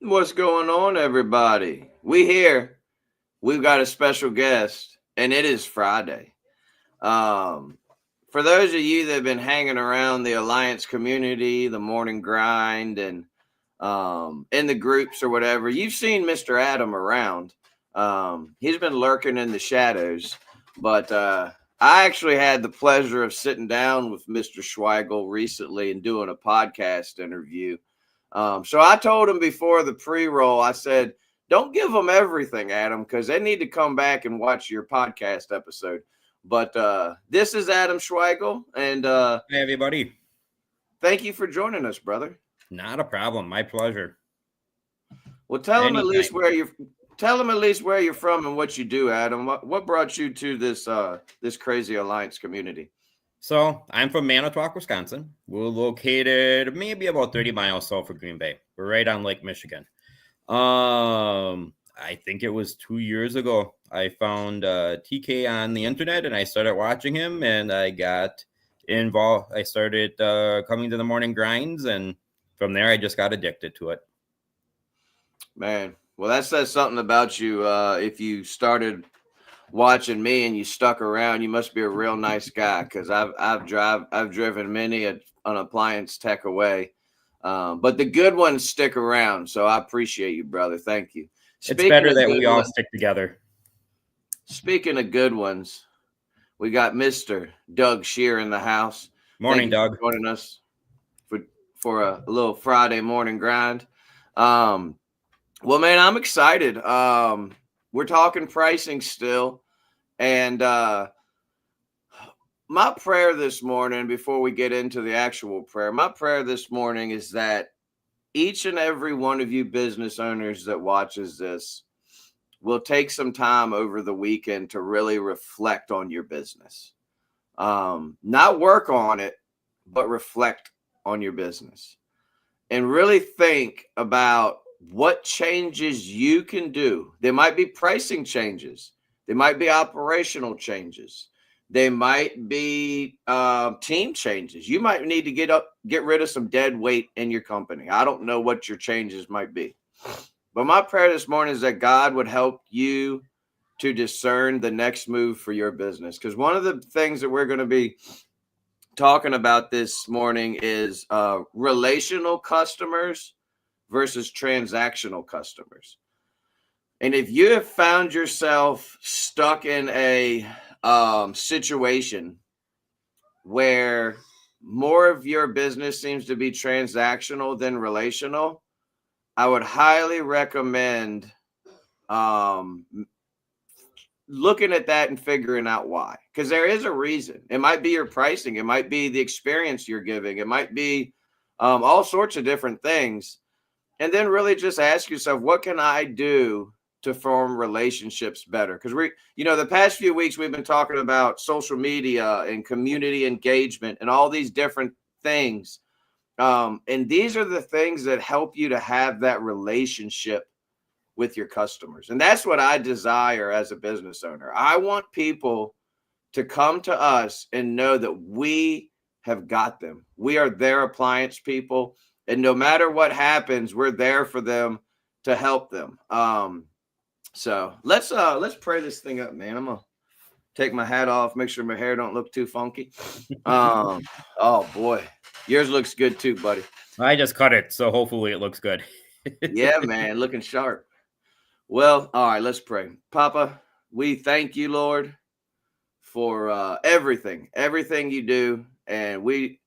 What's going on, everybody? We here. We've got a special guest, and it is Friday. Um, for those of you that have been hanging around the Alliance community, the morning grind, and in the groups or whatever, you've seen Mr. Adam around. He's been lurking in the shadows, but I actually had the pleasure of sitting down with Mr. Schweigel recently and doing a podcast interview. So I told him before the pre-roll, I said, don't give them everything, Adam, because they need to come back and watch your podcast episode. But this is Adam Schweigel, and Hey, everybody. thank you for joining us, brother. Not a problem. My pleasure. Well, tell them at Anytime. least where you're from and what you do, Adam. What brought you to this crazy Alliance community? So I'm from Manitowoc, Wisconsin. We're located maybe about 30 miles south of Green Bay. We're right on Lake Michigan. I think it was 2 years ago. I found TK on the internet and I started watching him and I got involved. I started coming to the morning grinds, and from there I just got addicted to it. Man, well, that says something about you. If you started watching me and you stuck around, you must be a real nice guy, because I've driven many an appliance tech away. But the good ones stick around, so I appreciate you, brother. Thank you. It's better that we all stick together. Speaking of good ones, we got Mr. Doug Shear in the house. Morning, Doug. Joining us for a little Friday morning grind. Well, man, I'm excited. We're talking pricing still. And my prayer this morning, before we get into the actual prayer, my prayer this morning is that each and every one of you business owners that watches this will take some time over the weekend to really reflect on your business. Not work on it, but reflect on your business. And really think about what changes you can do. There might be pricing changes. There might be operational changes. They might be team changes. You might need to get rid of some dead weight in your company. I don't know what your changes might be. But my prayer this morning is that God would help you to discern the next move for your business. Because one of the things that we're going to be talking about this morning is relational customers versus transactional customers. And if you have found yourself stuck in a situation where more of your business seems to be transactional than relational, I would highly recommend looking at that and figuring out why. Because there is a reason. It might be your pricing. It might be the experience you're giving. It might be all sorts of different things. And then really just ask yourself, what can I do to form relationships better? Because the past few weeks we've been talking about social media and community engagement and all these different things. And these are the things that help you to have that relationship with your customers. And that's what I desire as a business owner. I want people to come to us and know that we have got them. We are their appliance people. And no matter what happens, we're there for them to help them. So let's pray this thing up, man. I'm gonna take my hat off, make sure my hair don't look too funky. Oh boy, yours looks good too, buddy. I just cut it, so hopefully it looks good. Yeah, man, looking sharp. Well, all right, let's pray. Papa, we thank you, Lord, for everything you do, and we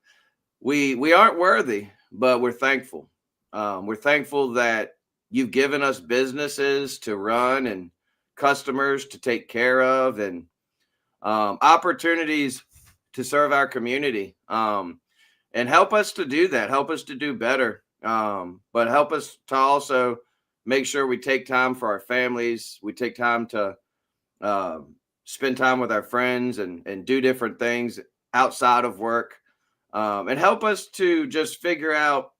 aren't worthy, but we're thankful. We're thankful that you've given us businesses to run and customers to take care of, and opportunities to serve our community. And help us to do that. Help us to do better. But help us to also make sure we take time for our families. We take time to spend time with our friends and do different things outside of work. And help us to just figure out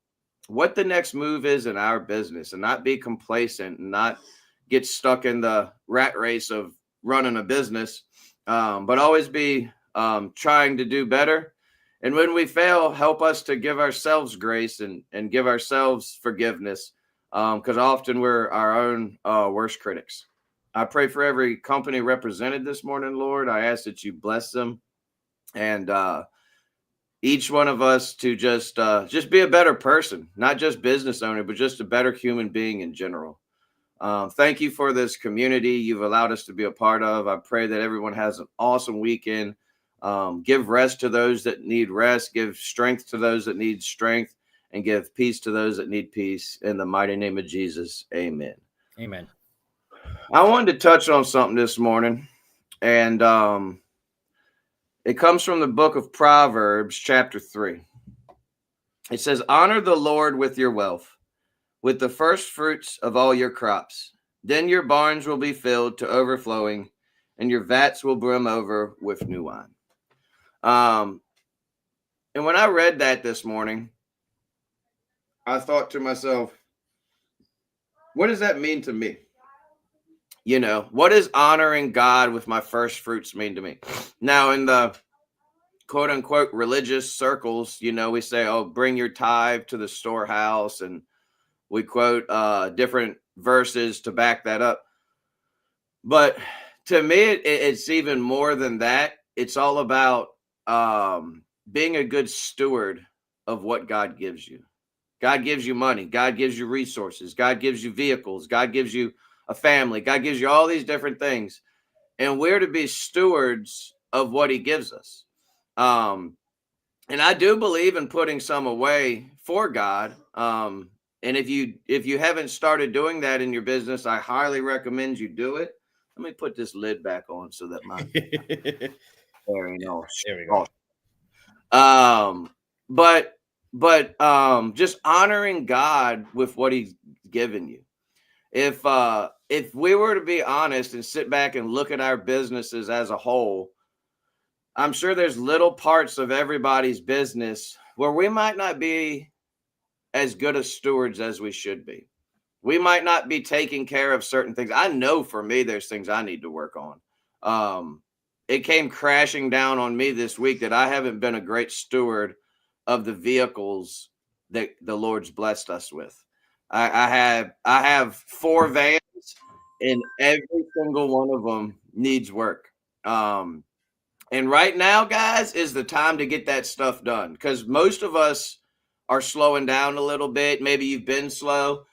what the next move is in our business and not be complacent and not get stuck in the rat race of running a business, but always be trying to do better. And when we fail, help us to give ourselves grace and give ourselves forgiveness because often we're our own worst critics. I pray for every company represented this morning, Lord. I ask that you bless them and each one of us to just be a better person, not just business owner, but just a better human being in general. Thank you for this community you've allowed us to be a part of. I pray that everyone has an awesome weekend. Give rest to those that need rest, give strength to those that need strength, and give peace to those that need peace. In the mighty name of Jesus, amen. Amen. I wanted to touch on something this morning, and it comes from the book of Proverbs, chapter 3. It says, honor the Lord with your wealth, with the first fruits of all your crops. Then your barns will be filled to overflowing, and your vats will brim over with new wine. And when I read that this morning, I thought to myself, what does that mean to me? You know, what does honoring God with my first fruits mean to me? Now, in the quote unquote religious circles, you know, we say, oh, bring your tithe to the storehouse, and we quote different verses to back that up. But to me, it's even more than that. It's all about being a good steward of what God gives you. God gives you money. God gives you resources. God gives you vehicles. God gives you a family. God gives you all these different things. And we're to be stewards of what he gives us. And I do believe in putting some away for God. And if you haven't started doing that in your business, I highly recommend you do it. Let me put this lid back on so that my there we go. But just honoring God with what he's given you. If we were to be honest and sit back and look at our businesses as a whole, I'm sure there's little parts of everybody's business where we might not be as good as stewards as we should be. We might not be taking care of certain things. I know for me, there's things I need to work on. It came crashing down on me this week that I haven't been a great steward of the vehicles that the Lord's blessed us with. I have 4 vans, and every single one of them needs work. And right now, guys, is the time to get that stuff done, because most of us are slowing down a little bit. Maybe you've been slow.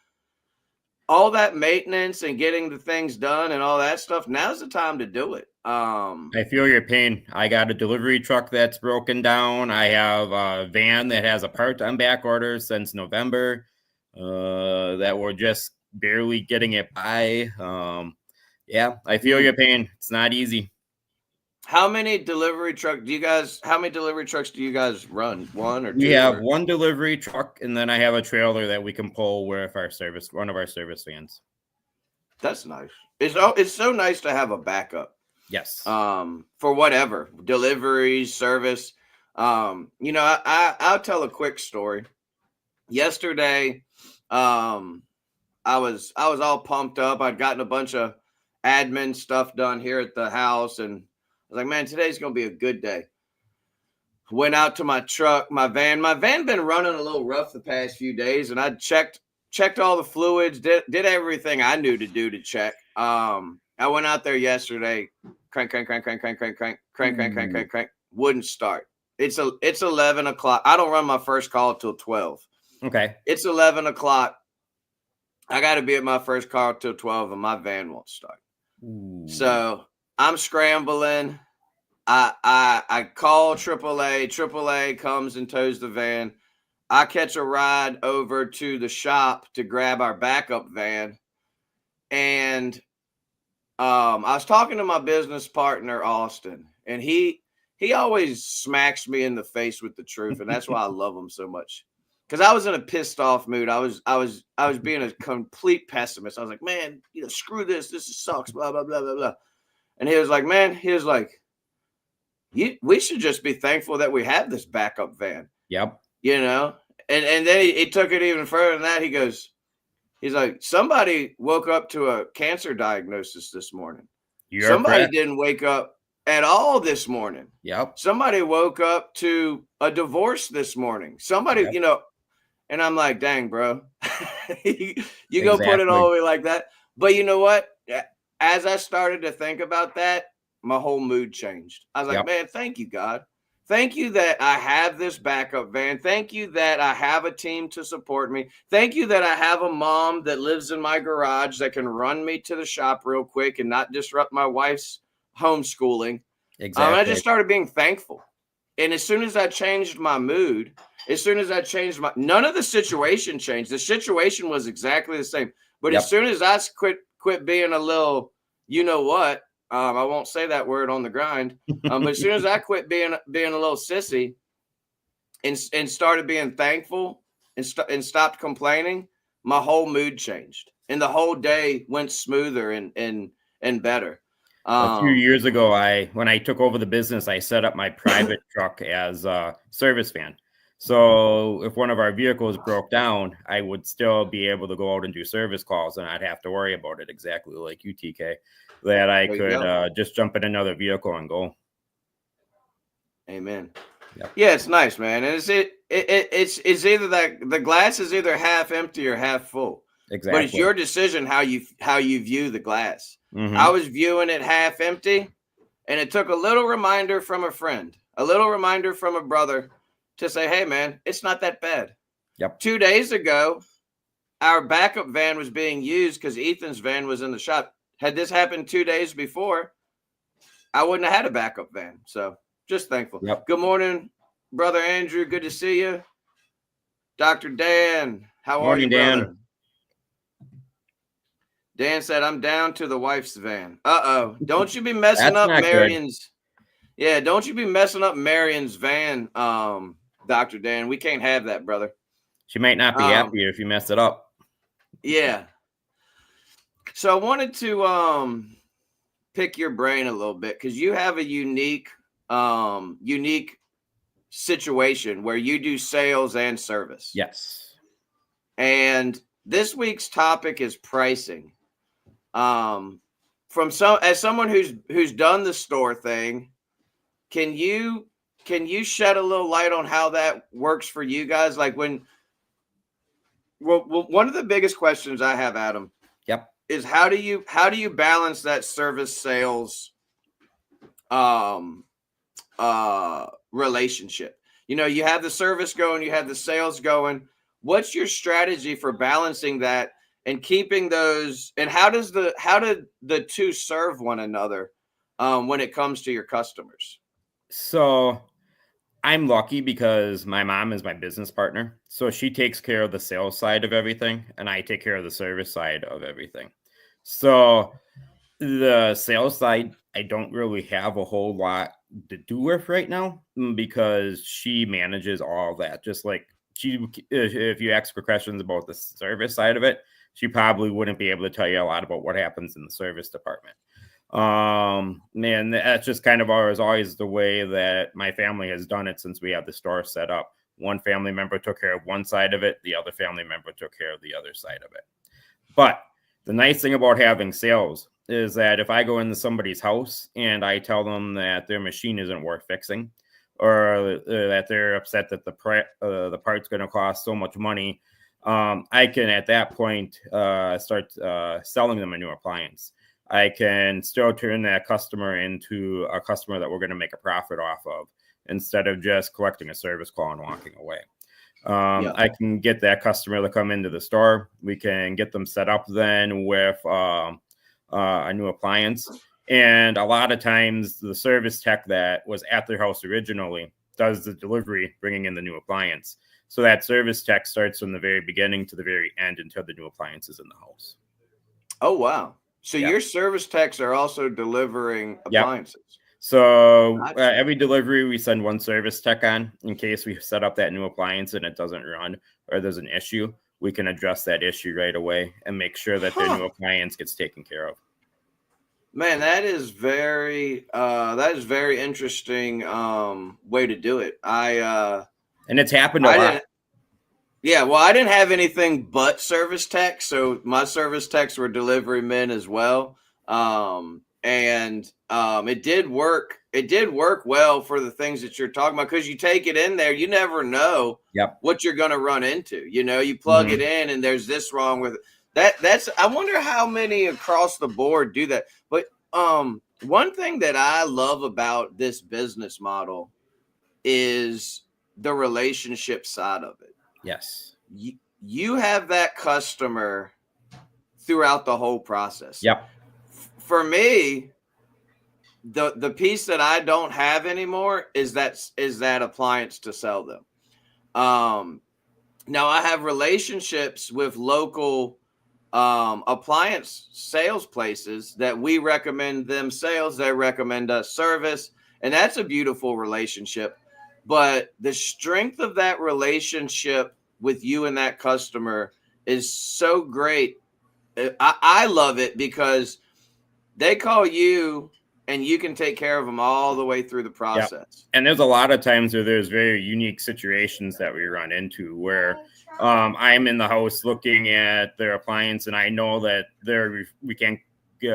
All that maintenance and getting the things done and all that stuff, now's the time to do it. I feel your pain. I got a delivery truck that's broken down. I have a van that has a part on back order since November that we're just barely getting it by. Yeah, I feel your pain. It's not easy. How many delivery trucks do you guys run? One or two? We have one delivery truck, and then I have a trailer that we can pull with one of our service vans. That's nice. It's so nice to have a backup. Yes. For whatever, deliveries, service. You know, I'll tell a quick story. Yesterday, I was all pumped up. I'd gotten a bunch of admin stuff done here at the house, and I was like, man, today's going to be a good day. Went out to my truck, my van. My van been running a little rough the past few days, and I checked all the fluids, did everything I knew to do to check. I went out there yesterday, crank, wouldn't start. It's 11 o'clock. I don't run my first call till 12. Okay. It's 11 o'clock. I got to be at my first call till 12, and my van won't start. Ooh. So I'm scrambling. I call AAA. AAA comes and tows the van. I catch a ride over to the shop to grab our backup van. And I was talking to my business partner, Austin, and he always smacks me in the face with the truth. And that's why I love him so much. Because I was in a pissed off mood. I was being a complete pessimist. I was like, man, screw this. This sucks, blah, blah, blah, blah, blah. And he was like, we should just be thankful that we have this backup van. Yep. And then he took it even further than that. He's like, somebody woke up to a cancer diagnosis this morning. Somebody didn't wake up at all this morning. Yep. Somebody woke up to a divorce this morning. Somebody, yep. And I'm like, dang, bro, you go put it all Exactly. the way like that. But you know what? As I started to think about that, my whole mood changed. I was like, Yep. man, thank you, God. Thank you that I have this backup van. Thank you that I have a team to support me. Thank you that I have a mom that lives in my garage that can run me to the shop real quick and not disrupt my wife's homeschooling. I just Exactly. started being thankful. And as soon as I changed my mood, as soon as I changed none of the situation changed. The situation was exactly the same. But as Yep. soon as I quit being a little, you know what, I won't say that word on the grind. But as soon as I quit being a little sissy and started being thankful and stopped complaining, my whole mood changed, and the whole day went smoother and better. A few Um, years ago, when I took over the business, I set up my private truck as a service van. So if one of our vehicles broke down, I would still be able to go out and do service calls, and I'd have to worry about it exactly like you, TK, that I there you could go. just jump in another vehicle and go. Amen. Yep. Yeah, it's nice, man. And it's either that the glass is either half empty or half full. But it's Exactly. your decision how you view the glass. I Hmm. was viewing it half empty, and it took a little reminder from a friend, a little reminder from a brother to say, "Hey man, it's not that bad." Yep. 2 days ago, our backup van was being used cuz Ethan's van was in the shop. Had this happened 2 days before, I wouldn't have had a backup van. So, just thankful. Yep. Good morning, brother Andrew. Good to see you. Dr. Dan, how are you, Morning, Dan. brother? Dan said, I'm down to the wife's van. Uh-oh. Don't you be messing That's up not good. Marion's. Yeah, don't you be messing up Marion's van, Dr. Dan. We can't have that, brother. She might not be happy if you mess it up. Yeah. So I wanted to pick your brain a little bit because you have a unique situation where you do sales and service. Yes. And this week's topic is pricing. As someone who's done the store thing, can you shed a little light on how that works for you guys? Like one of the biggest questions I have, Adam, Yep. is how do you balance that service sales relationship? You know, you have the service going, you have the sales going. What's your strategy for balancing that and keeping those? And how did the two serve one another when it comes to your customers? So I'm lucky because my mom is my business partner. So she takes care of the sales side of everything, and I take care of the service side of everything. So the sales side, I don't really have a whole lot to do with right now because she manages all that. Just like if you ask her questions about the service side of it, she probably wouldn't be able to tell you a lot about what happens in the service department. Man, that's just kind of always the way that my family has done it since we had the store set up. One family member took care of one side of it, the other family member took care of the other side of it. But the nice thing about having sales is that if I go into somebody's house and I tell them that their machine isn't worth fixing, or that they're upset that the part's going to cost so much money, I can at that point start selling them a new appliance. I can still turn that customer into a customer that we're going to make a profit off of instead of just collecting a service call and walking away. I can get that customer to come into the store. We can get them set up then with a new appliance. And a lot of times the service tech that was at their house originally does the delivery, bringing in the new appliance. So that service tech starts from the very beginning to the very end until the new appliance is in the house. Oh, wow. So your service techs are also delivering appliances. Yep. So every delivery, we send one service tech on in case we set up that new appliance and it doesn't run or there's an issue. We can address that issue right away and make sure that their new appliance gets taken care of. Man, that is very interesting way to do it. And it's happened a lot. Yeah, well, I didn't have anything but service tech, so my service techs were delivery men as well. It did work work well for the things that you're talking about, because you take it in there, you never know what you're going to run into. You plug it in and there's this wrong with it. That's I wonder how many across the board do that. But one thing that I love about this business model is the relationship side of it. Yes. You have that customer throughout the whole process. Yep. For me, the piece that I don't have anymore is that appliance to sell them. Now I have relationships with local appliance sales places that we recommend them sales, they recommend us service, and that's a beautiful relationship. But the strength of that relationship with you and that customer is so great. I love it because they call you and you can take care of them all the way through the process. Yep. And there's a lot of times where there's very unique situations that we run into where I'm in the house looking at their appliance and I know that we can't we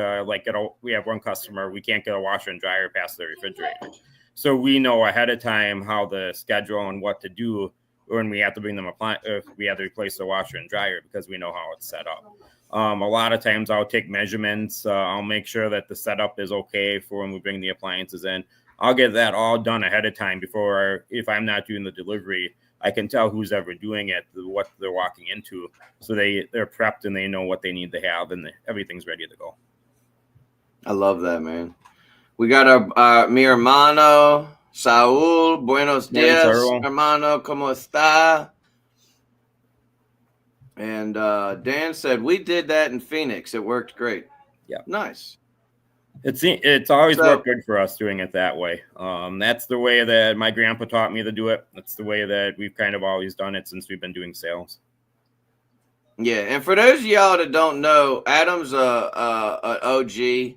have one customer, we can't get a washer and dryer past the refrigerator. So we know ahead of time how the schedule and what to do when we have to bring them we have to replace the washer and dryer because we know how it's set up. A lot of times I'll take measurements. I'll make sure that the setup is okay for when we bring the appliances in. I'll get that all done ahead of time before, if I'm not doing the delivery, I can tell who's ever doing it, what they're walking into. So they're prepped and they know what they need to have and everything's ready to go. I love that, man. We got our mi hermano, Saul. Buenos dias, hermano. ¿Cómo está? And Dan said, we did that in Phoenix. It worked great. Yeah. Nice. It's always worked good for us doing it that way. That's the way that my grandpa taught me to do it. That's the way that we've kind of always done it since we've been doing sales. Yeah. And for those of y'all that don't know, Adam's a OG.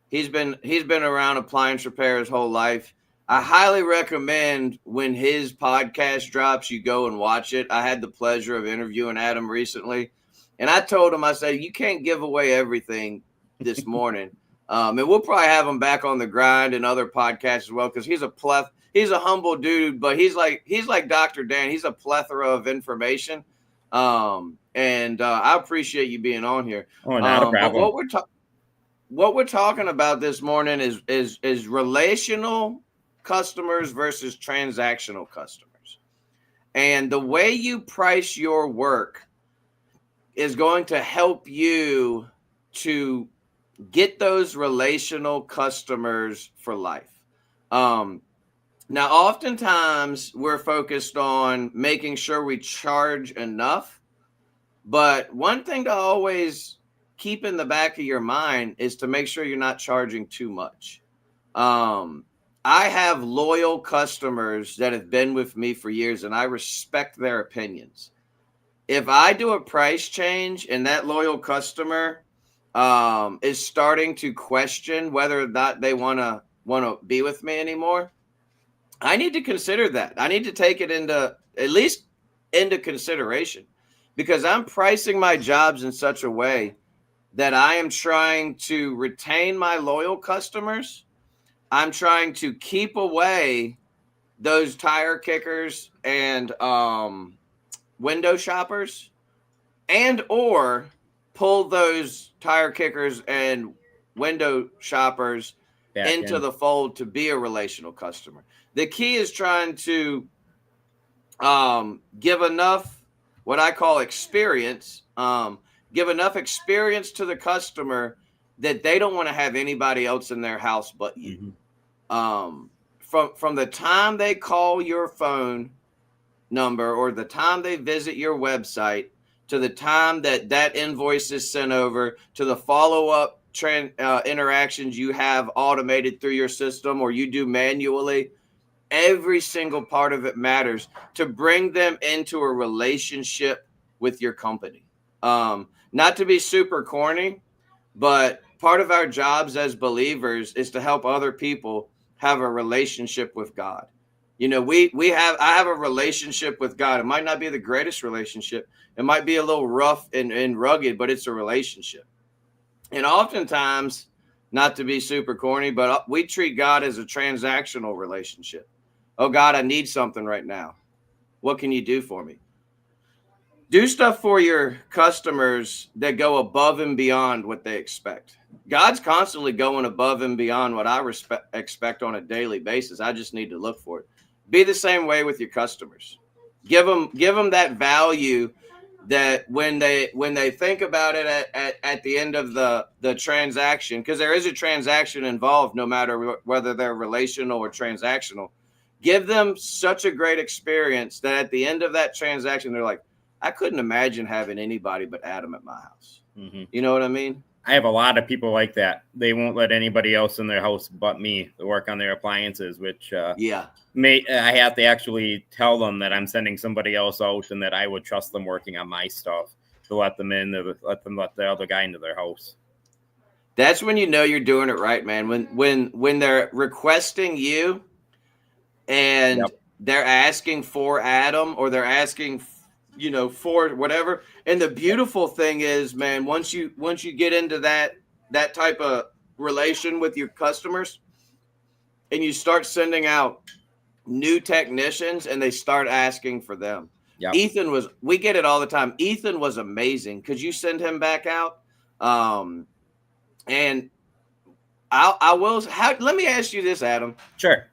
He's been around appliance repair his whole life. I highly recommend when his podcast drops, you go and watch it. I had the pleasure of interviewing Adam recently, and I told him, I said, you can't give away everything this morning. And we'll probably have him back on the grind and other podcasts as well, because he's a humble dude, but he's like Dr. Dan. He's a plethora of information. And I appreciate you being on here. Oh, not a problem. But what we're talking about this morning is relational customers versus transactional customers. And the way you price your work is going to help you to get those relational customers for life. Now, oftentimes we're focused on making sure we charge enough, but one thing to always keep in the back of your mind is to make sure you're not charging too much. I have loyal customers that have been with me for years, and I respect their opinions. If I do a price change and that loyal customer is starting to question whether or not they want to be with me anymore, I need to consider that. I need to take it into consideration, because I'm pricing my jobs in such a way that I am trying to retain my loyal customers. I'm trying to keep away those tire kickers and window shoppers, and or pull those tire kickers and window shoppers into the fold to be a relational customer. The key is trying to give enough, what I call experience, give enough experience to the customer that they don't want to have anybody else in their house but you. From the time they call your phone number or the time they visit your website to the time that invoice is sent over to the follow-up interactions you have automated through your system or you do manually, every single part of it matters to bring them into a relationship with your company. Not to be super corny, but part of our jobs as believers is to help other people have a relationship with God. You know, I have a relationship with God. It might not be the greatest relationship. It might be a little rough and rugged, but it's a relationship. And oftentimes not to be super corny, but we treat God as a transactional relationship. Oh, God, I need something right now. What can you do for me? Do stuff for your customers that go above and beyond what they expect. God's constantly going above and beyond what I expect on a daily basis. I just need to look for it. Be the same way with your customers. Give them that value that when they think about it at the end of the transaction, because there is a transaction involved, no matter whether they're relational or transactional. Give them such a great experience that at the end of that transaction, they're like, I couldn't imagine having anybody but Adam at my house. Mm-hmm. You know what I mean? I have a lot of people like that. They won't let anybody else in their house but me to work on their appliances, which I have to actually tell them that I'm sending somebody else out and that I would trust them working on my stuff to let them in, let the other guy into their house. That's when you know you're doing it right, man. When they're requesting you and they're asking for Adam, or they're asking for whatever. And the beautiful thing is, man, once you get into that type of relation with your customers and you start sending out new technicians and they start asking for them. Yep. We get it all the time. Ethan was amazing. Could you send him back out? And I will. Let me ask you this, Adam. Sure.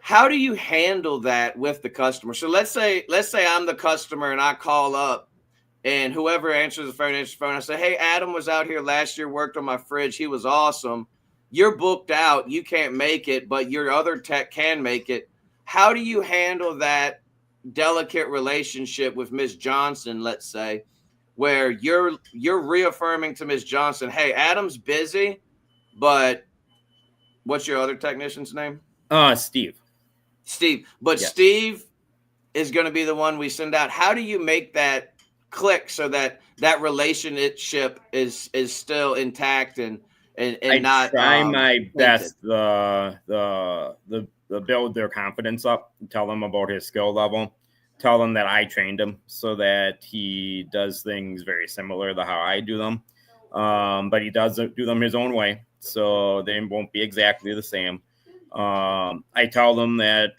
How do you handle that with the customer? So let's say I'm the customer and I call up and whoever answers the phone, I say, hey, Adam was out here last year, worked on my fridge. He was awesome. You're booked out. You can't make it, but your other tech can make it. How do you handle that delicate relationship with Ms. Johnson, let's say, where you're reaffirming to Ms. Johnson, hey, Adam's busy, but what's your other technician's name? Steve. But yes. Steve is going to be the one we send out. How do you make that click so that relationship is still intact and not? I try my best the build their confidence up, tell them about his skill level, tell them that I trained him so that he does things very similar to how I do them. But he does do them his own way, so they won't be exactly the same. I tell them that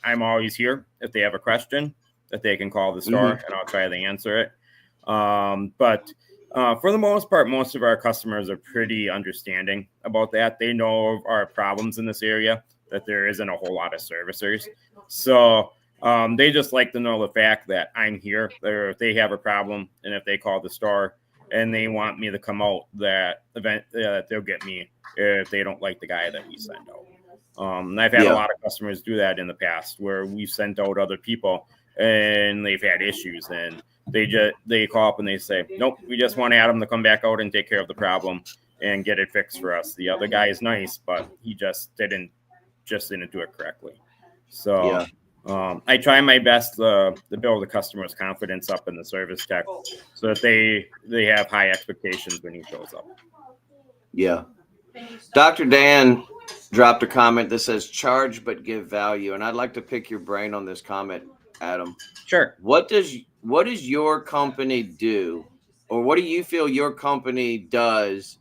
I'm always here if they have a question, that they can call the store and I'll try to answer it. But for the most part, most of our customers are pretty understanding about that. They know of our problems in this area, that there isn't a whole lot of servicers. So they just like to know the fact that I'm here. If they have a problem and if they call the store and they want me to come out, that they'll get me if they don't like the guy that we send out. I've had a lot of customers do that in the past where we've sent out other people and they've had issues and they call up and they say, nope, we just want Adam to come back out and take care of the problem and get it fixed for us. The other guy is nice, but he just didn't do it correctly. So I try my best to build the customer's confidence up in the service tech so that they have high expectations when he shows up. Yeah. Dr. Dan dropped a comment that says charge but give value, and I'd like to pick your brain on this comment, Adam. Sure. What does your company do, or what do you feel your company does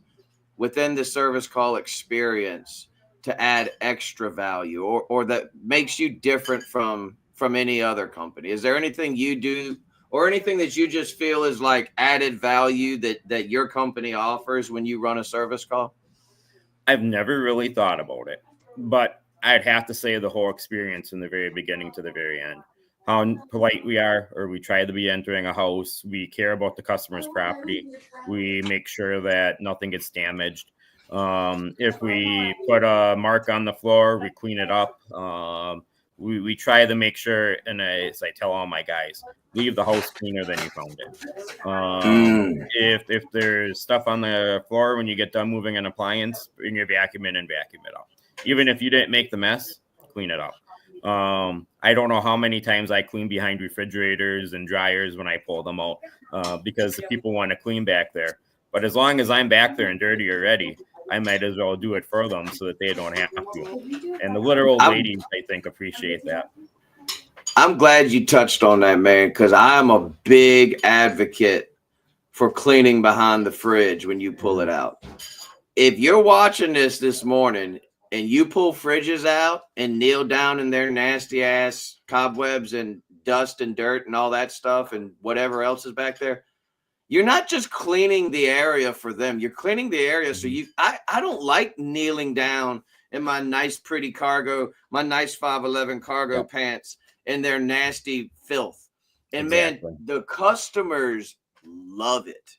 within the service call experience to add extra value, or that makes you different from any other company? Is there anything you do or anything that you just feel is like added value that your company offers when you run a service call? I've never really thought about it, but I'd have to say the whole experience from the very beginning to the very end. How polite we are, or we try to be entering a house. We care about the customer's property. We make sure that nothing gets damaged. If we put a mark on the floor, we clean it up. We try to make sure, and as I tell all my guys, leave the house cleaner than you found it. If there's stuff on the floor when you get done moving an appliance, bring your vacuum in and vacuum it up. Even if you didn't make the mess, clean it up. I don't know how many times I clean behind refrigerators and dryers when I pull them out because the people want to clean back there. But as long as I'm back there and dirty already, I might as well do it for them so that they don't have to. And the literal ladies, I think, appreciate that. I'm glad you touched on that, man, because I'm a big advocate for cleaning behind the fridge when you pull it out. if you're watching this morning and you pull fridges out and kneel down in their nasty ass cobwebs and dust and dirt and all that stuff and whatever else is back there, you're not just cleaning the area for them. You're cleaning the area. So I don't like kneeling down in my nice, pretty cargo, my nice 511 cargo pants and their nasty filth. And man, the customers love it.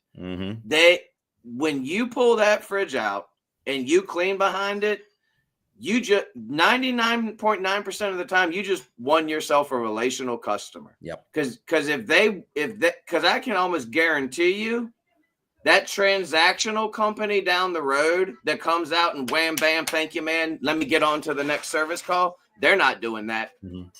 When you pull that fridge out and you clean behind it, you just 99.9% of the time you just won yourself a relational customer. Because because I can almost guarantee you that transactional company down the road that comes out and wham bam, thank you, man, let me get on to the next service call. They're not doing that. And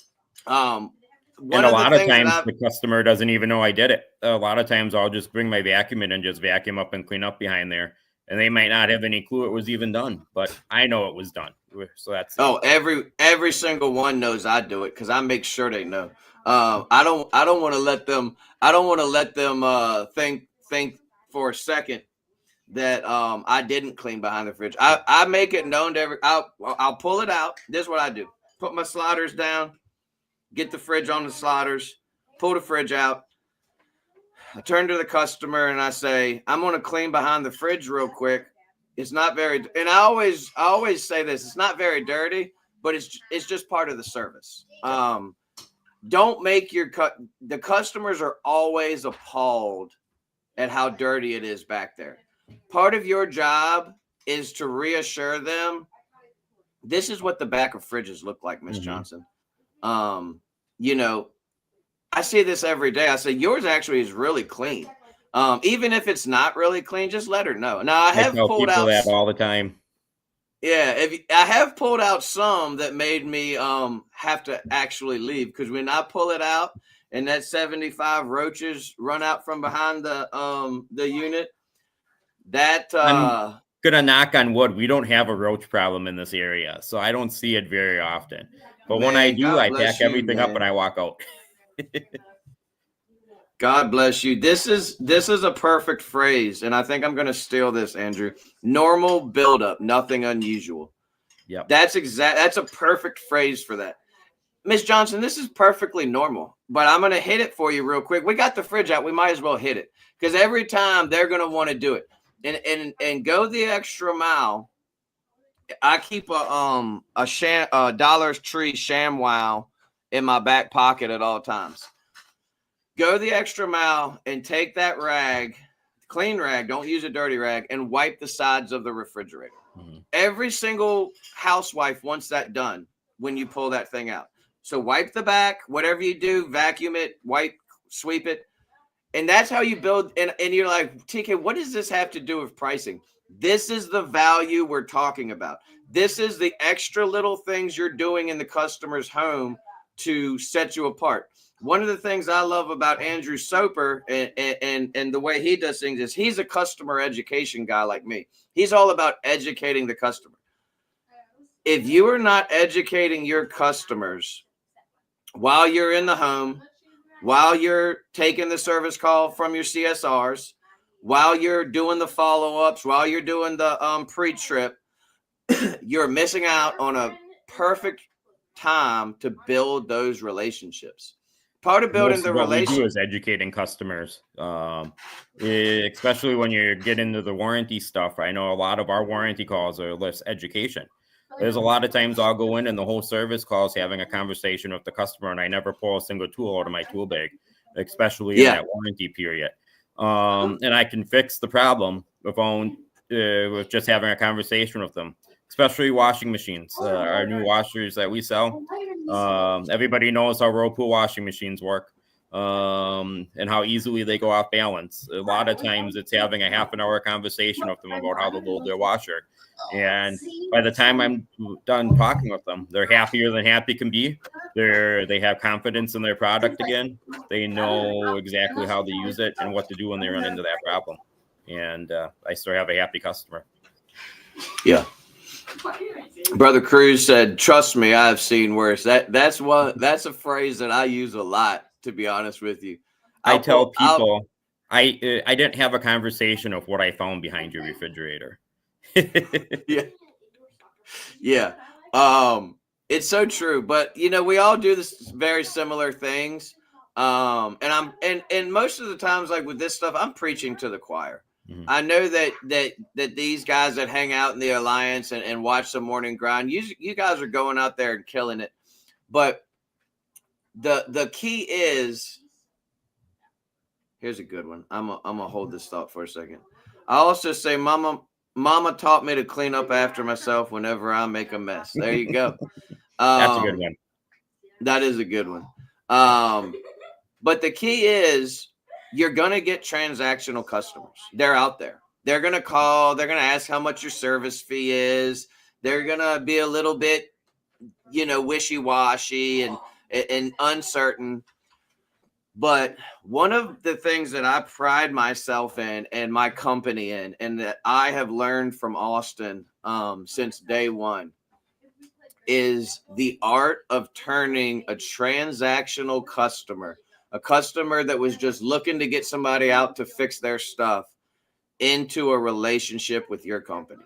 a lot of times the customer doesn't even know I did it. A lot of times I'll just bring my vacuum in and just vacuum up and clean up behind there. And they might not have any clue it was even done, but I know it was done. So that's every single one knows I do it because I make sure they know. I don't want to let them. I don't want to let them think for a second that I didn't clean behind the fridge. I make it known to I'll pull it out. This is what I do: put my sliders down, get the fridge on the sliders, pull the fridge out. I turn to the customer and I say, I'm going to clean behind the fridge real quick. It's not very, and I always say this, it's not very dirty, but it's just part of the service. Don't make the customers are always appalled at how dirty it is back there. Part of your job is to reassure them. This is what the back of fridges look like, Miss Johnson. I see this every day. I say, yours actually is really clean. Even if it's not really clean, just let her know. Now, I have pulled out that all the time. Yeah, I have pulled out some that made me have to actually leave because when I pull it out and that 75 roaches run out from behind the unit, that I'm gonna knock on wood. We don't have a roach problem in this area, so I don't see it very often. But when I do, I pack everything up and I walk out. God bless you. This is a perfect phrase, and I think I'm going to steal this, Andrew. Normal buildup, nothing unusual. Yep. That's a perfect phrase for that. Miss Johnson, this is perfectly normal, but I'm going to hit it for you real quick. We got the fridge out. We might as well hit it because every time they're going to want to do it and go the extra mile. I keep a Dollar Tree ShamWow in my back pocket at all times. Go the extra mile and take that rag, clean rag, don't use a dirty rag, and wipe the sides of the refrigerator. Every single housewife wants that done when you pull that thing out. So wipe the back, whatever you do, vacuum it, wipe, sweep it. And that's how you build. And you're like, TK, what does this have to do with pricing? This is the value we're talking about. This is the extra little things you're doing in the customer's home to set you apart. One of the things I love about Andrew Soper and the way he does things is he's a customer education guy like me. He's all about educating the customer. If you are not educating your customers while you're in the home, while you're taking the service call from your CSRs, while you're doing the follow-ups, while you're doing the pre-trip, you're missing out on a perfect time to build those relationships. Part of building the relationship we do is educating customers, especially when you get into the warranty stuff. I know a lot of our warranty calls are less education. There's a lot of times I'll go in and the whole service call is having a conversation with the customer, and I never pull a single tool out of my tool bag, especially in that warranty period. And I can fix the problem with just having a conversation with them. Especially washing machines, our new washers that we sell. Everybody knows how Whirlpool washing machines work and how easily they go off balance. A lot of times it's having a half an hour conversation with them about how to load their washer. And by the time I'm done talking with them, they're happier than happy can be. They have confidence in their product again. They know exactly how to use it and what to do when they run into that problem. And I still have a happy customer. Yeah. Brother Cruz said, "Trust me, I've seen worse." That's a phrase that I use a lot, to be honest with you. I tell people I didn't have a conversation of what I found behind your refrigerator. Yeah. Yeah. It's so true. But we all do this very similar things. And most of the times, like with this stuff, I'm preaching to the choir. Mhm. I know that these guys that hang out in the Alliance and watch the morning grind, you guys are going out there and killing it. But the key is, here's a good one. I'm gonna hold this thought for a second. I also say, Mama taught me to clean up after myself whenever I make a mess. There you go. That's a good one. That is a good one. But the key is, you're going to get transactional customers. They're out there. They're going to call. They're going to ask how much your service fee is. They're going to be a little bit, wishy-washy and uncertain. But one of the things that I pride myself in and my company in, and that I have learned from Austin since day one, is the art of turning a transactional customer, a customer that was just looking to get somebody out to fix their stuff, into a relationship with your company.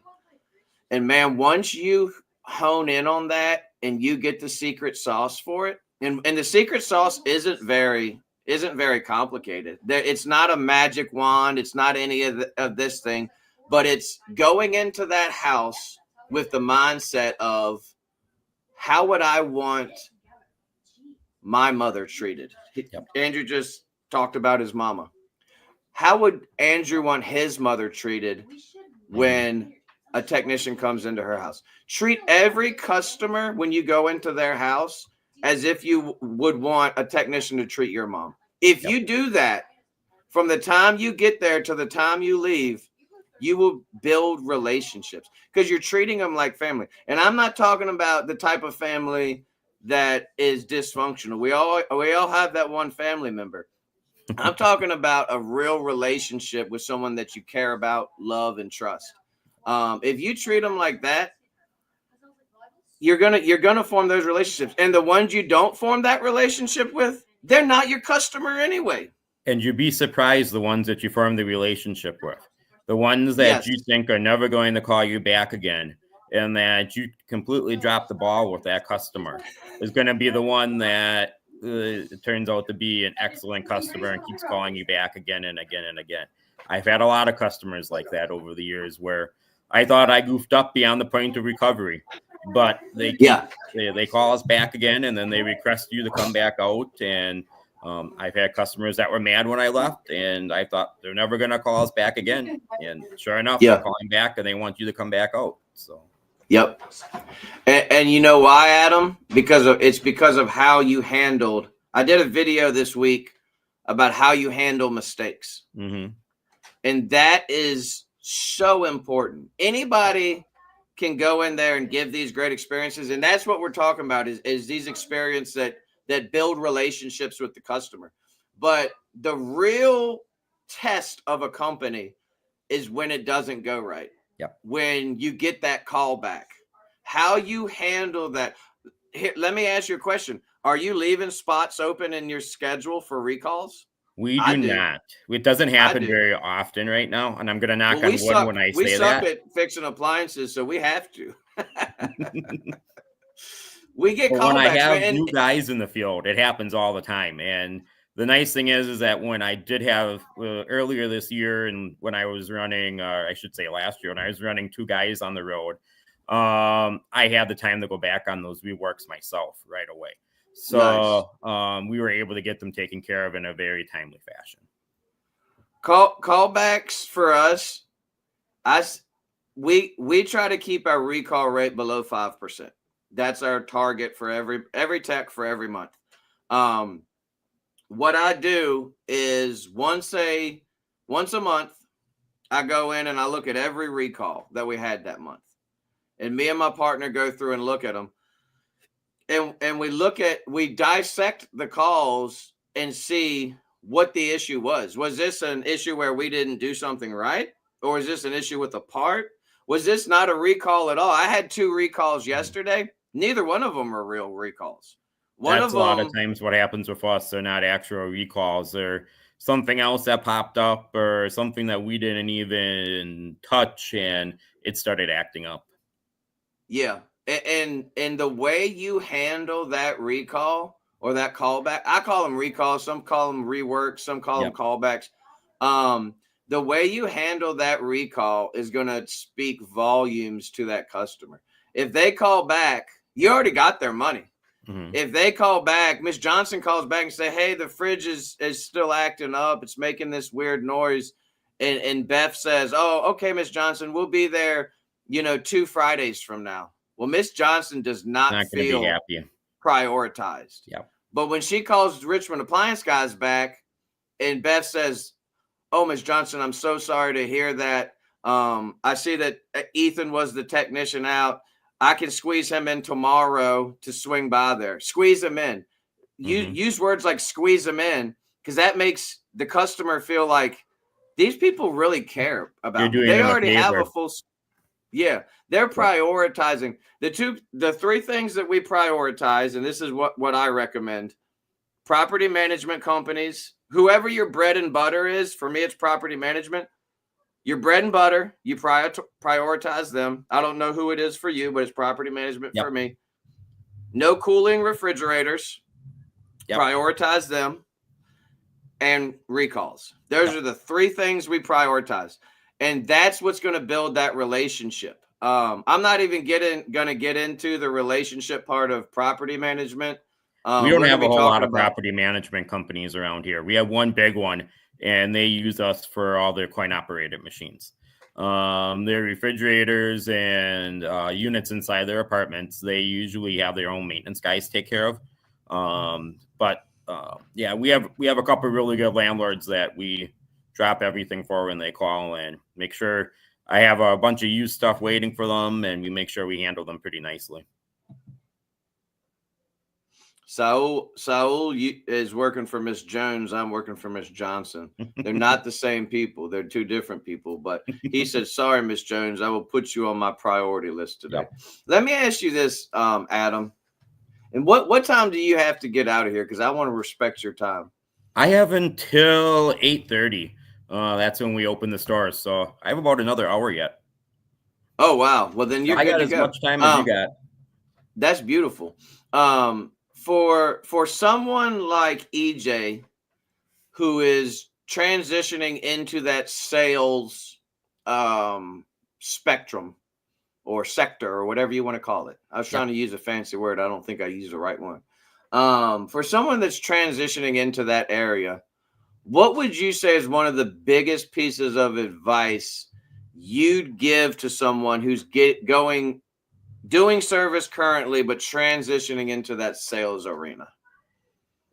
And man, once you hone in on that and you get the secret sauce for it, and the secret sauce isn't very complicated. It's not a magic wand. It's not any of this thing, but it's going into that house with the mindset of, how would I want my mother treated? Yep. Andrew just talked about his mama. How would Andrew want his mother treated when a technician comes into her house? Treat every customer when you go into their house as if you would want a technician to treat your mom. If you do that, from the time you get there to the time you leave, you will build relationships because you're treating them like family. And I'm not talking about the type of family that is dysfunctional. We all have that one family member. I'm talking about a real relationship with someone that you care about, love, and trust. If you treat them like that, you're gonna form those relationships. And the ones you don't form that relationship with, they're not your customer anyway. And you'd be surprised the ones that you form the relationship with. The ones that you think are never going to call you back again, and that you completely drop the ball with that customer, is going to be the one that it turns out to be an excellent customer and keeps calling you back again and again and again. I've had a lot of customers like that over the years where I thought I goofed up beyond the point of recovery, but they call us back again, and then they request you to come back out. And I've had customers that were mad when I left, and I thought they're never going to call us back again. And sure enough, they're calling back and they want you to come back out. So, yep. And you know why, Adam? Because of how you handled. I did a video this week about how you handle mistakes. Mm-hmm. And that is so important. Anybody can go in there and give these great experiences. And that's what we're talking about is these experiences that build relationships with the customer. But the real test of a company is when it doesn't go right. Yep. When you get that call back, how you handle that. Here, let me ask you a question. Are you leaving spots open in your schedule for recalls? We do not. It doesn't happen very often right now. And I'm going to knock on wood when I say that. We suck at fixing appliances, so we have to. We get callbacks. When I have new guys in the field, it happens all the time. And the nice thing is that when I did have earlier this year, and when I was running, I should say last year, when I was running 2 guys on the road, I had the time to go back on those reworks myself right away. So nice. We were able to get them taken care of in a very timely fashion. Callbacks for us, we try to keep our recall rate below 5%. That's our target for every tech for every month. What I do is once a month, I go in and I look at every recall that we had that month. And me and my partner go through and look at them. And we dissect the calls and see what the issue was. Was this an issue where we didn't do something right? Or is this an issue with a part? Was this not a recall at all? I had 2 recalls yesterday. Neither one of them are real recalls. That's a lot of times what happens with us. They're not actual recalls. They're something else that popped up or something that we didn't even touch, and it started acting up. Yeah. And the way you handle that recall or that callback, I call them recalls, some call them reworks, some call them callbacks. The way you handle that recall is going to speak volumes to that customer. If they call back, you already got their money. Mm-hmm. If they call back, Miss Johnson calls back and say, hey, the fridge is still acting up. It's making this weird noise. And Beth says, oh, okay, Miss Johnson, we'll be there, 2 Fridays from now. Well, Miss Johnson does not feel prioritized. Yeah. But when she calls Richmond Appliance Guys back and Beth says, oh, Miss Johnson, I'm so sorry to hear that. I see that Ethan was the technician out. I can squeeze him in tomorrow to swing by there. Squeeze him in. Use words like squeeze him in, because that makes the customer feel like these people really care about me. They already have a full. Yeah, they're prioritizing the 3 things that we prioritize, and this is what I recommend. Property management companies, whoever your bread and butter is, for me, it's property management. Your bread and butter, you prioritize them. I don't know who it is for you, but it's property management for me. No cooling refrigerators, prioritize them, and recalls. Those are the 3 things we prioritize. And that's what's going to build that relationship. I'm not even going to get into the relationship part of property management. We don't have a whole lot of property management companies around here. We have one big one, and they use us for all their coin-operated machines. Their refrigerators and units inside their apartments, they usually have their own maintenance guys take care of. We have a couple of really good landlords that we drop everything for when they call and make sure I have a bunch of used stuff waiting for them, and we make sure we handle them pretty nicely. Saul is working for Miss Jones. I'm working for Miss Johnson. They're not the same people. They're 2 different people. But he said, sorry, Miss Jones, I will put you on my priority list today. Yep. Let me ask you this, Adam. And what time do you have to get out of here? Because I want to respect your time. I have until 8:30. That's when we open the stores. So I have about another hour yet. Oh, wow. Well, then I got as much time as you got. That's beautiful. For someone like EJ, who is transitioning into that sales spectrum or sector or whatever you want to call it. I was trying to use a fancy word. I don't think I used the right one. For someone that's transitioning into that area, what would you say is one of the biggest pieces of advice you'd give to someone who's doing service currently, but transitioning into that sales arena?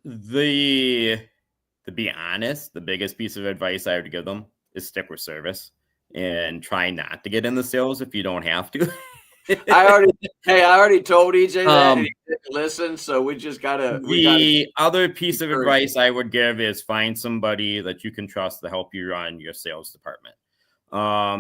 To be honest, the biggest piece of advice I would give them is stick with service and try not to get in the sales if you don't have to. I already told EJ that and he didn't listen, so we just gotta. Other piece of advice I would give is find somebody that you can trust to help you run your sales department.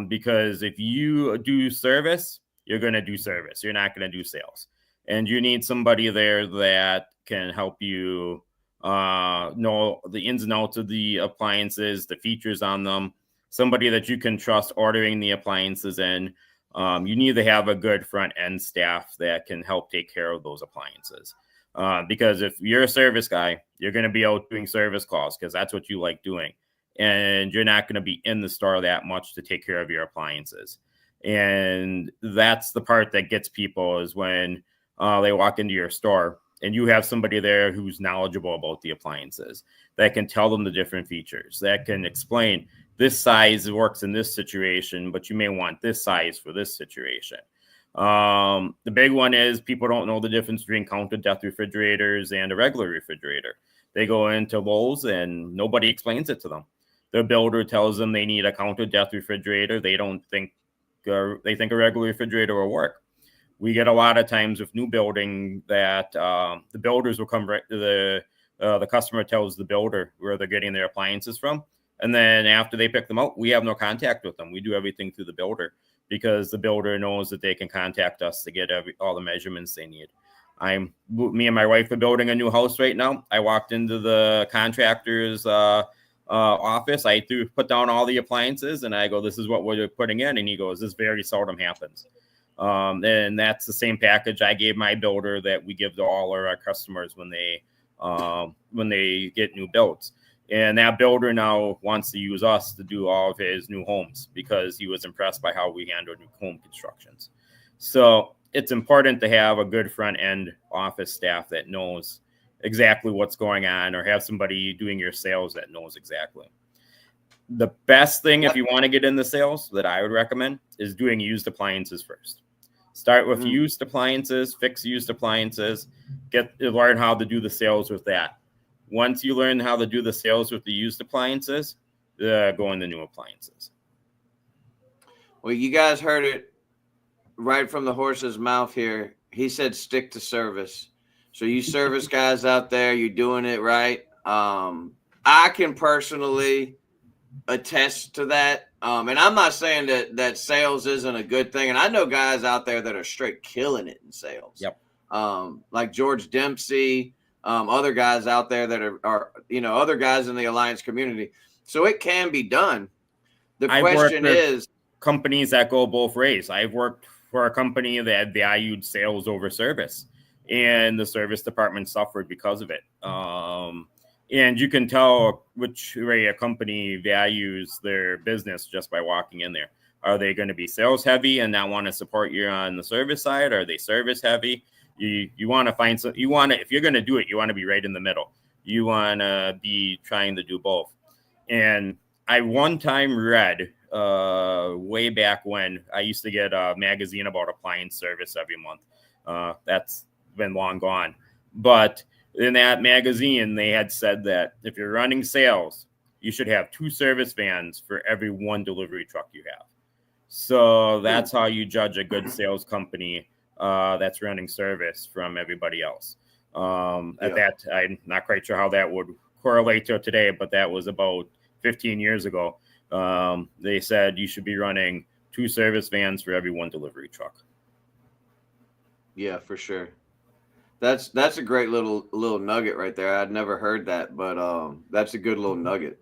Because if you do service, you're going to do service. You're not going to do sales. And you need somebody there that can help you know the ins and outs of the appliances, the features on them, somebody that you can trust ordering the appliances in. You need to have a good front end staff that can help take care of those appliances. Because if you're a service guy, you're going to be out doing service calls because that's what you like doing. And you're not going to be in the store that much to take care of your appliances. And that's the part that gets people is when they walk into your store and you have somebody there who's knowledgeable about the appliances that can tell them the different features, that can explain this size works in this situation, but you may want this size for this situation. The big one is people don't know the difference between counter depth refrigerators and a regular refrigerator. They go into Lowe's and nobody explains it to them. The builder tells them they need a counter depth refrigerator. They think a regular refrigerator will work. We get a lot of times with new building that the builders will come right to the customer tells the builder where they're getting their appliances from. And then after they pick them up, we have no contact with them. We do everything through the builder because the builder knows that they can contact us to get all the measurements they need. Me and my wife are building a new house right now. I walked into the contractor's office. I put down all the appliances and I go, this is what we're putting in. And he goes, this very seldom happens. And that's the same package I gave my builder that we give to all our customers when they get new builds. And that builder now wants to use us to do all of his new homes because he was impressed by how we handle new home constructions. So it's important to have a good front end office staff that knows exactly what's going on, or have somebody doing your sales that knows exactly. The best thing if you want to get into sales that I would recommend is doing used appliances first. Start with used appliances, fix used appliances, learn how to do the sales with that. Once you learn how to do the sales with the used appliances, go into new appliances. Well, you guys heard it right from the horse's mouth here. He said stick to service. So you service guys out there, you're doing it right. I can personally attest to that. And I'm not saying that sales isn't a good thing. And I know guys out there that are straight killing it in sales. Yep. Like George Dempsey, other guys out there that are other guys in the Alliance community. So it can be done. The question is companies that go both ways. I've worked for a company that valued sales over service, and the service department suffered because of it. And you can tell which way a company values their business just by walking in there. Are they going to be sales heavy and not want to support you on the service side? Are they service heavy? You want to find some, if you're going to do it, you want to be right in the middle. You want to be trying to do both. And I one time read way back when I used to get a magazine about appliance service every month. That's been long gone. But in that magazine, they had said that if you're running sales, you should have 2 service vans for every 1 delivery truck you have. So that's how you judge a good sales company that's running service from everybody else. At that, I'm not quite sure how that would correlate to today, but that was about 15 years ago. They said you should be running 2 service vans for every 1 delivery truck. Yeah, for sure. That's a great little nugget right there. I'd never heard that, but that's a good little nugget.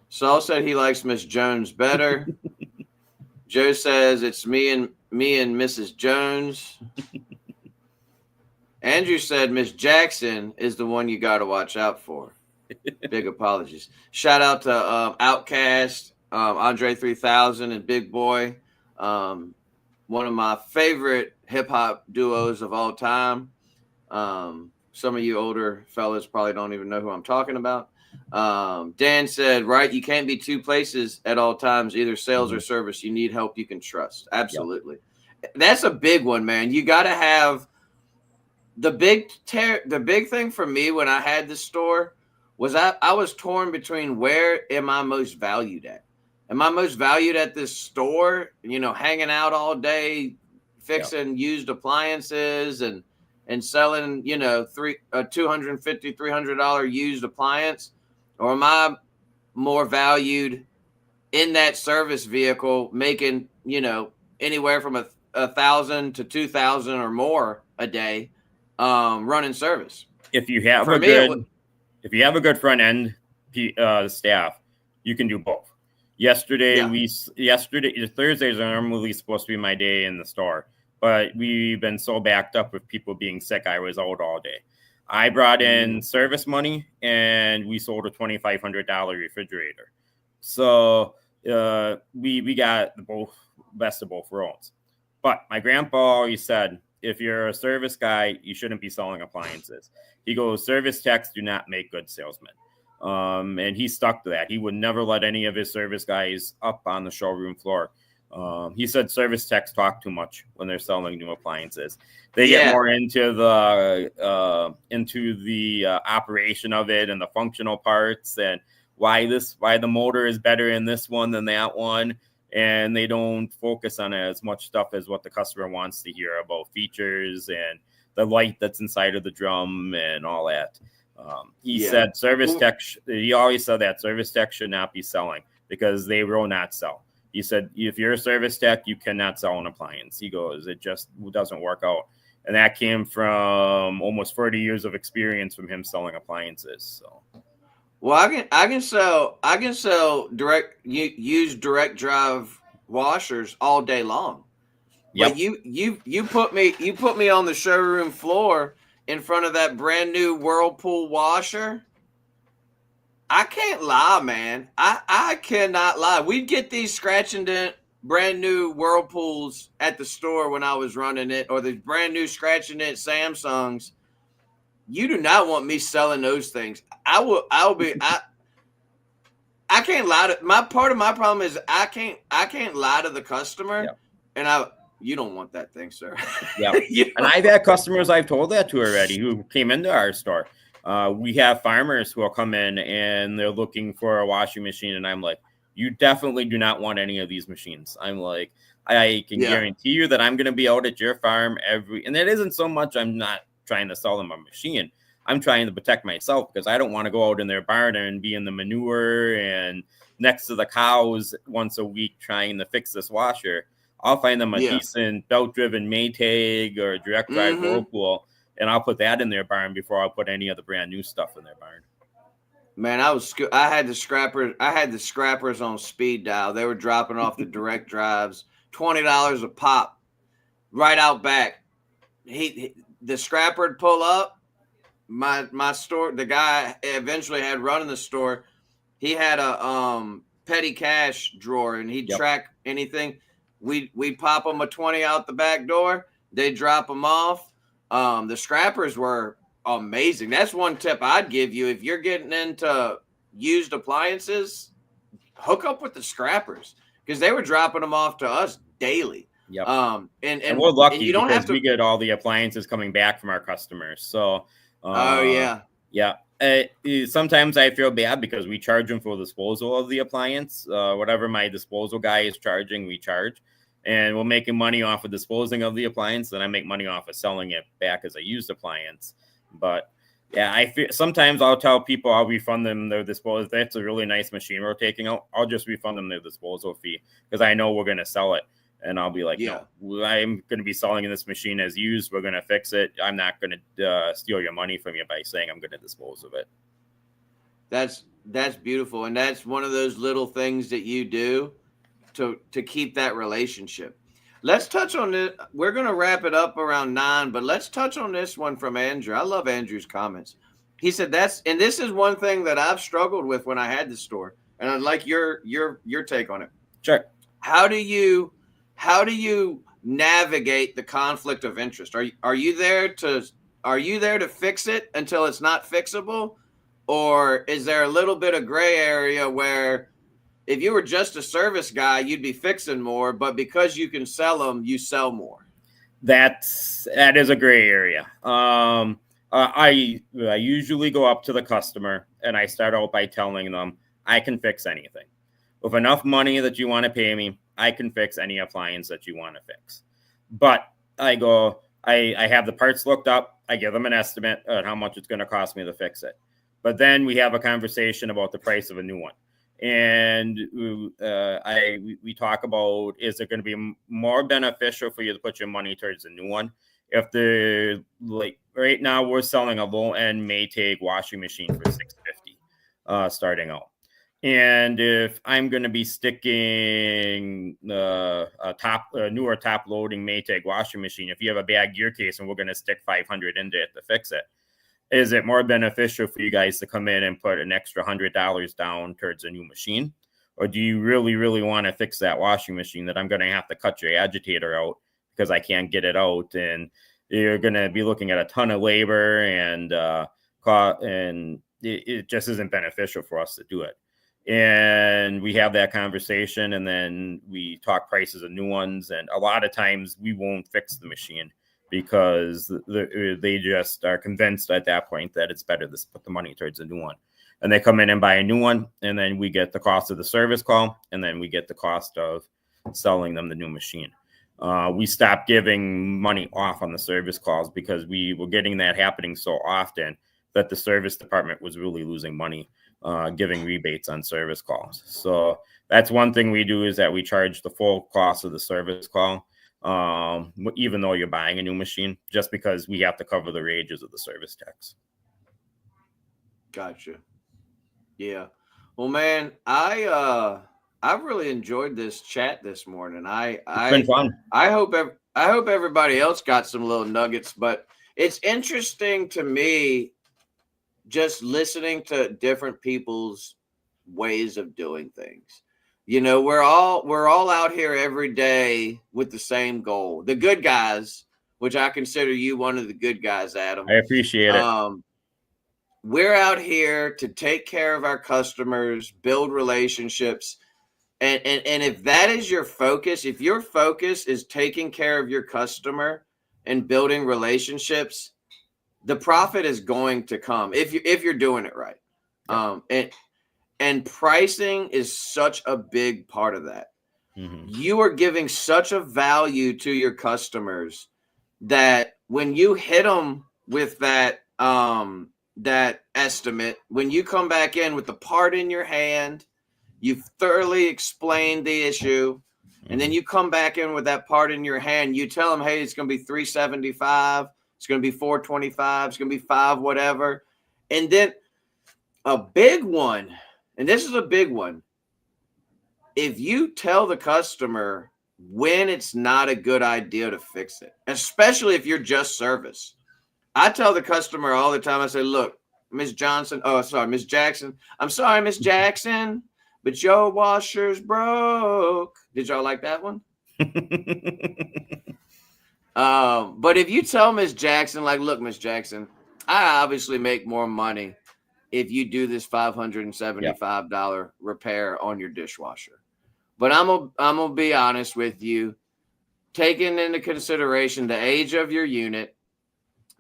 Saul said he likes Miss Jones better. Joe says it's me and Mrs. Jones. Andrew said Miss Jackson is the one you got to watch out for. Big apologies. Shout out to Outcast, Andre 3000, and Big Boy. One of my favorite hip hop duos of all time. Some of you older fellas probably don't even know who I'm talking about. Dan said, right, you can't be 2 places at all times, either sales or service. You need help you can trust. Absolutely. Yep. That's a big one, man. You got to have the big thing for me when I had this store was I was torn between where am I most valued at? Am I most valued at this store, hanging out all day, fixing used appliances and selling, $250, $300 used appliance? Or am I more valued in that service vehicle, making, anywhere from $1,000 to $2,000 or more a day, running service? If you have a good front end staff, you can do both. Thursdays are normally supposed to be my day in the store, but we've been so backed up with people being sick. I was out all day. I brought in service money and we sold a $2,500 refrigerator. So we got the best of both worlds. But my grandpa always said, if you're a service guy, you shouldn't be selling appliances. He goes, service techs do not make good salesmen. And he stuck to that. He would never let any of his service guys up on the showroom floor. He said service techs talk too much when they're selling new appliances. They get more into the operation of it and the functional parts and why the motor is better in this one than that one. And they don't focus on as much stuff as what the customer wants to hear about features and the light that's inside of the drum and all that. He said service tech, he always said that service tech should not be selling because they will not sell. He said, if you're a service tech, you cannot sell an appliance. He goes, it just doesn't work out. And that came from almost 40 years of experience from him selling appliances. So, Well, I can sell use direct drive washers all day long. But Yep. you put me on the showroom floor in front of that brand new Whirlpool washer. I can't lie, man. I cannot lie. We'd get these scratch and dent brand new Whirlpools at the store when I was running it, or the brand new scratch and dent Samsungs. You do not want me selling those things. I can't lie to my part of my problem is I can't lie to the customer, Yep. and you don't want that thing, sir. Yep. And I've had customers I've told that to already who came into our store. We have farmers who will come in and they're looking for a washing machine, and I'm like, you definitely do not want any of these machines. I'm like, I can Yeah. guarantee you that I'm going to be out at your farm and it isn't so much I'm not trying to sell them a machine. I'm trying to protect myself because I don't want to go out in their barn and be in the manure and next to the cows once a week trying to fix this washer. I'll find them a Yeah. decent belt-driven Maytag or direct drive Whirlpool, and I'll put that in their barn before I'll put any of the brand new stuff in their barn. Man, I had the scrappers on speed dial. They were dropping off the direct drives, $20 a pop, right out back. The scrapper'd pull up. My store, the guy eventually had running the store. He had a petty cash drawer, and he'd track anything. We'd pop them a 20 out the back door. They'd drop them off. The scrappers were amazing. That's one tip I'd give you if you're getting into used appliances. Hook up with the scrappers because they were dropping them off to us daily. Yep. And we're lucky you don't because have to. we get all the appliances coming back from our customers. So, Oh yeah. yeah. Sometimes I feel bad because we charge them for disposal of the appliance. Whatever my disposal guy is charging, we charge. And we're making money off of disposing of the appliance. Then I make money off of selling it back as a used appliance. But yeah, I feel sometimes I'll tell people I'll refund them their disposal. If that's a really nice machine we're taking out, I'll just refund them their disposal fee because I know we're going to sell it. And I'll be like, Yeah. no, I'm going to be selling this machine as used. We're going to fix it. I'm not going to steal your money from you by saying I'm going to dispose of it. That's beautiful, and that's one of those little things that you do to keep that relationship. Let's touch on this. We're going to wrap it up around 9, but let's touch on this one from Andrew. I love Andrew's comments. He said and this is one thing that I've struggled with when I had the store, and I'd like your take on it. Sure. How do you navigate the conflict of interest? Are you there to fix it until it's not fixable, or is there a little bit of gray area where if you were just a service guy, you'd be fixing more, but because you can sell them, you sell more? That is a gray area. I usually go up to the customer and I start out by telling them I can fix anything. With enough money that you want to pay me, I can fix any appliance that you want to fix. But I have the parts looked up. I give them an estimate on how much it's going to cost me to fix it. But then we have a conversation about the price of a new one. And we talk about, is it going to be more beneficial for you to put your money towards a new one? If the right now we're selling a low end Maytag washing machine for $650 starting out. And if I'm going to be sticking a newer top loading Maytag washing machine, if you have a bad gear case and we're going to stick $500 into it to fix it, is it more beneficial for you guys to come in and put an extra $100 down towards a new machine? Or do you really, really want to fix that washing machine that I'm going to have to cut your agitator out because I can't get it out? And you're going to be looking at a ton of labor and it just isn't beneficial for us to do it. And we have that conversation and then we talk prices of new ones. And a lot of times we won't fix the machine because they just are convinced at that point that it's better to put the money towards a new one. And they come in and buy a new one, and then we get the cost of the service call, and then we get the cost of selling them the new machine. We stopped giving money off on the service calls because we were getting that happening so often that the service department was really losing money giving rebates on service calls. So that's one thing we do is that we charge the full cost of the service call. Even though you're buying a new machine, just because we have to cover the wages of the service techs. Gotcha. Yeah. Well, man, I've really enjoyed this chat this morning. It's been fun. I hope everybody else got some little nuggets, but it's interesting to me just listening to different people's ways of doing things. You know, we're all out here every day with the same goal. The good guys, which I consider you one of the good guys, Adam. I appreciate it. We're out here to take care of our customers, build relationships. And if that is your focus, if your focus is taking care of your customer and building relationships, the profit is going to come if you're doing it right. And pricing is such a big part of that. You are giving such a value to your customers that when you hit them with that that estimate, when you come back in with the part in your hand, you've thoroughly explained the issue, and then you come back in with that part in your hand, you tell them, hey, it's going to be $375, it's going to be $425, it's going to be $5 whatever. And then a big one, and this is a big one, if you tell the customer when it's not a good idea to fix it, especially if you're just service. I tell the customer all the time, I say, look, Miss Jackson, I'm sorry, Miss Jackson, but your washer's broke. Did y'all like that one? But if you tell Miss Jackson, like, look, Miss Jackson, I obviously make more money if you do this $575 repair on your dishwasher. But I'm gonna be honest with you, taking into consideration the age of your unit,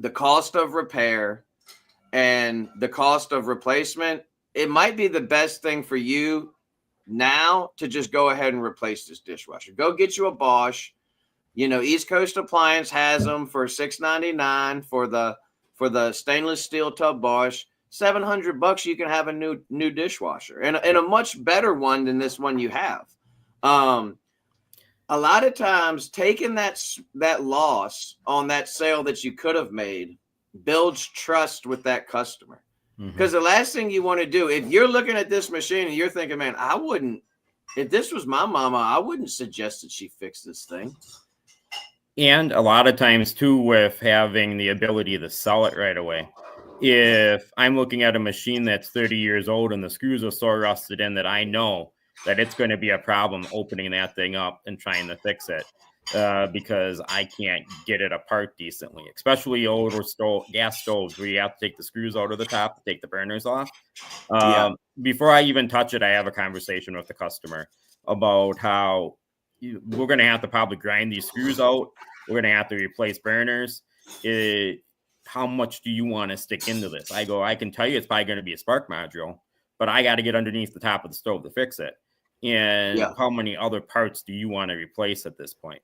the cost of repair, and the cost of replacement, it might be the best thing for you now to just go ahead and replace this dishwasher. Go get you a Bosch. You know, East Coast Appliance has them for $699 for the stainless steel tub Bosch. $700 you can have a new dishwasher and a much better one than this one you have. A lot of times taking that loss on that sale that you could have made builds trust with that customer. Because the last thing you want to do, if you're looking at this machine and you're thinking, man, if this was my mama, I wouldn't suggest that she fix this thing. And a lot of times too, with having the ability to sell it right away. If I'm looking at a machine that's 30 years old and the screws are so rusted in that I know that it's going to be a problem opening that thing up and trying to fix it because I can't get it apart decently, especially older gas stoves where you have to take the screws out of the top to take the burners off. Before I even touch it, I have a conversation with the customer about how we're going to have to probably grind these screws out. We're going to have to replace burners. How much do you want to stick into this? I go, I can tell you it's probably going to be a spark module, but I got to get underneath the top of the stove to fix it. And how many other parts do you want to replace at this point?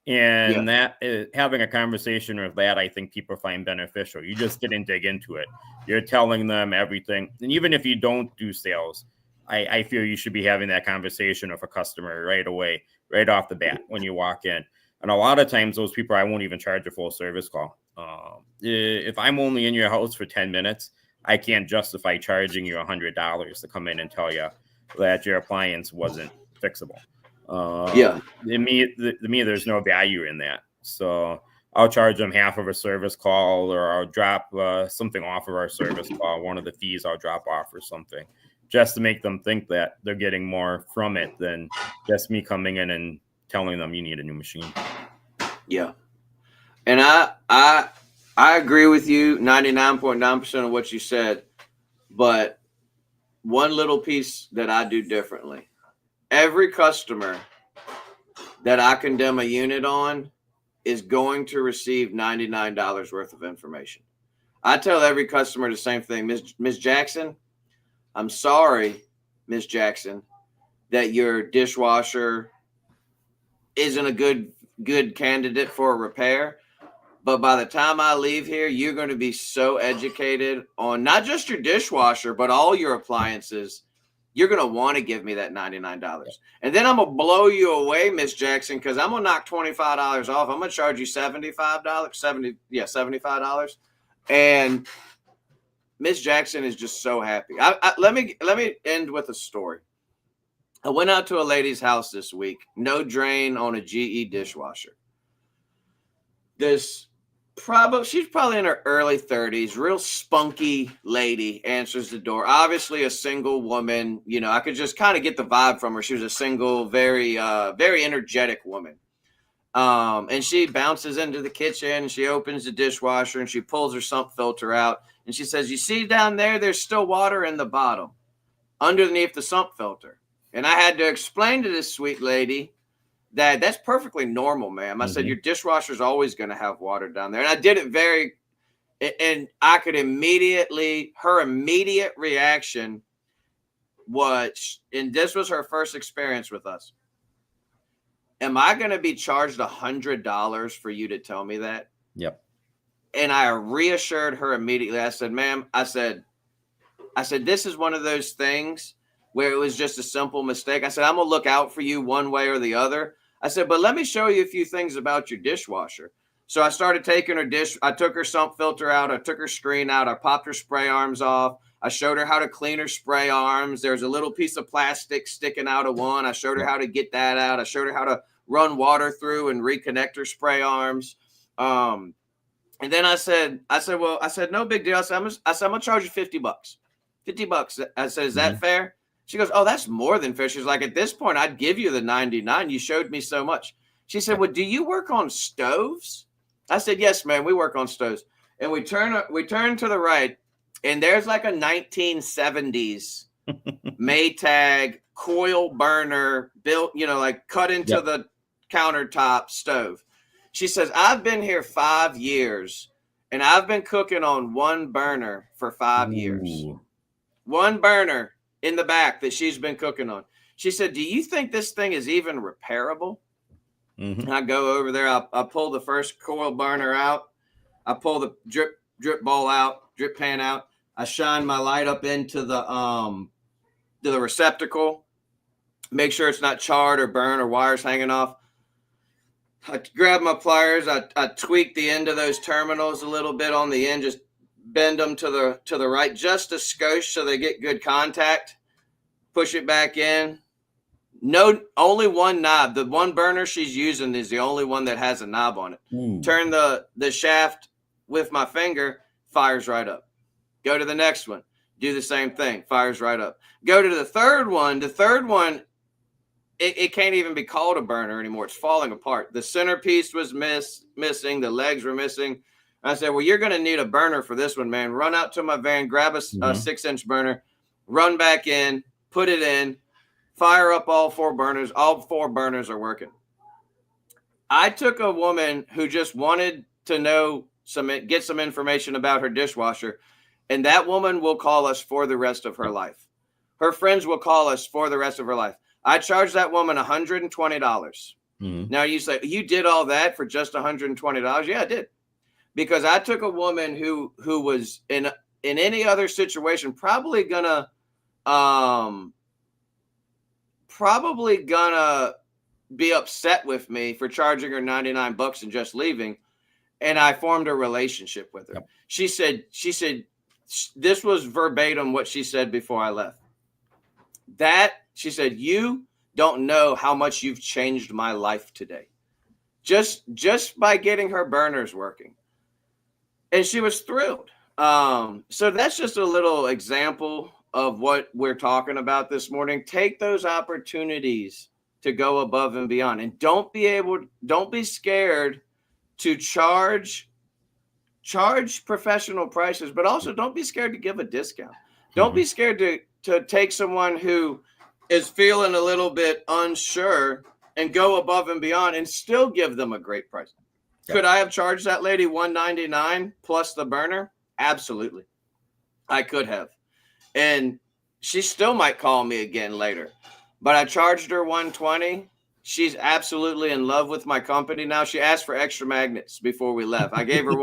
And that having a conversation with that, I think people find beneficial. You just didn't dig into it. You're telling them everything. And even if you don't do sales, I feel you should be having that conversation with a customer right away, right off the bat when you walk in. And a lot of times those people, I won't even charge a full service call. If I'm only in your house for 10 minutes, I can't justify charging you $100 to come in and tell you that your appliance wasn't fixable. To me, there's no value in that. So I'll charge them half of a service call, or I'll drop something off of our service call. One of the fees I'll drop off or something, just to make them think that they're getting more from it than just me coming in and telling them you need a new machine. Yeah. And I agree with you 99.9% of what you said, but one little piece that I do differently. Every customer that I condemn a unit on is going to receive $99 worth of information. I tell every customer the same thing. Miss Jackson, I'm sorry, Miss Jackson, that your dishwasher isn't a good candidate for a repair. But by the time I leave here, you're going to be so educated on not just your dishwasher, but all your appliances. You're going to want to give me that $99. And then I'm going to blow you away, Miss Jackson, because I'm going to knock $25 off. I'm going to charge you $75. $75. And Miss Jackson is just so happy. Let me end with a story. I went out to a lady's house this week. No drain on a GE dishwasher. She's probably in her early 30s, real spunky lady, answers the door. Obviously a single woman. You know, I could just kind of get the vibe from her. She was a single, very energetic woman. And she bounces into the kitchen and she opens the dishwasher and she pulls her sump filter out and she says, "You see down there, there's still water in the bottom underneath the sump filter." And I had to explain to this sweet lady that that's perfectly normal, ma'am. I said, your dishwasher's always going to have water down there. And I did it and I could her immediate reaction was, and this was her first experience with us: am I going to be charged $100 for you to tell me that? Yep. And I reassured her immediately. I said, "Ma'am," I said, "this is one of those things where it was just a simple mistake." I said, "I'm going to look out for you one way or the other." I said, "But let me show you a few things about your dishwasher." So I started taking I took her sump filter out. I took her screen out. I popped her spray arms off. I showed her how to clean her spray arms. There's a little piece of plastic sticking out of one. I showed her how to get that out. I showed her how to run water through and reconnect her spray arms. And then I said, "No big deal." I said, I'm going to charge you $50. $50. I said, "Is that fair?" She goes, "Oh, that's more than fair." She's like, "At this point, I'd give you the 99. You showed me so much." She said, "Well, do you work on stoves?" I said, "Yes, ma'am, we work on stoves." And we turn to the right, and there's like a 1970s Maytag coil burner built, like cut into the countertop stove. She says, "I've been here 5 years and I've been cooking on one burner for 5 years. One burner in the back that she's been cooking on." She said, "Do you think this thing is even repairable?" And I go over there. I pull the first coil burner out. I pull the drip bowl out, drip pan out. I shine my light up into the receptacle, make sure it's not charred or burned or wires hanging off. I grab my pliers. I tweak the end of those terminals a little bit on the end, just bend them to the right, just a skosh so they get good contact. Push it back in. No, only one knob. The one burner she's using is the only one that has a knob on it. Turn the shaft with my finger, fires right up. Go to the next one. Do the same thing. Fires right up. Go to the third one. The third one, it can't even be called a burner anymore. It's falling apart. The centerpiece was missing. The legs were missing. I said, "Well, you're going to need a burner for this one, man. Run out to my van, grab a 6-inch burner, run back in, put it in, fire up all 4 burners. All 4 burners are working." I took a woman who just wanted to get some information about her dishwasher, and that woman will call us for the rest of her life. Her friends will call us for the rest of her life. I charged that woman $120. Now you say, "You did all that for just $120? Yeah, I did. Because I took a woman who was in any other situation probably gonna be upset with me for charging her $99 and just leaving. And I formed a relationship with her. Yep. She said, this was verbatim what she said before I left. She said, "You don't know how much you've changed my life today. Just by getting her burners working." And she was thrilled. So that's just a little example of what we're talking about this morning. Take those opportunities to go above and beyond, and don't be scared to charge professional prices, but also don't be scared to give a discount. Don't be scared to take someone who is feeling a little bit unsure and go above and beyond and still give them a great price. Yep. Could I have charged that lady $199 plus the burner? Absolutely. I could have. And she still might call me again later. But I charged her $120. She's absolutely in love with my company now. She asked for extra magnets before we left. I gave her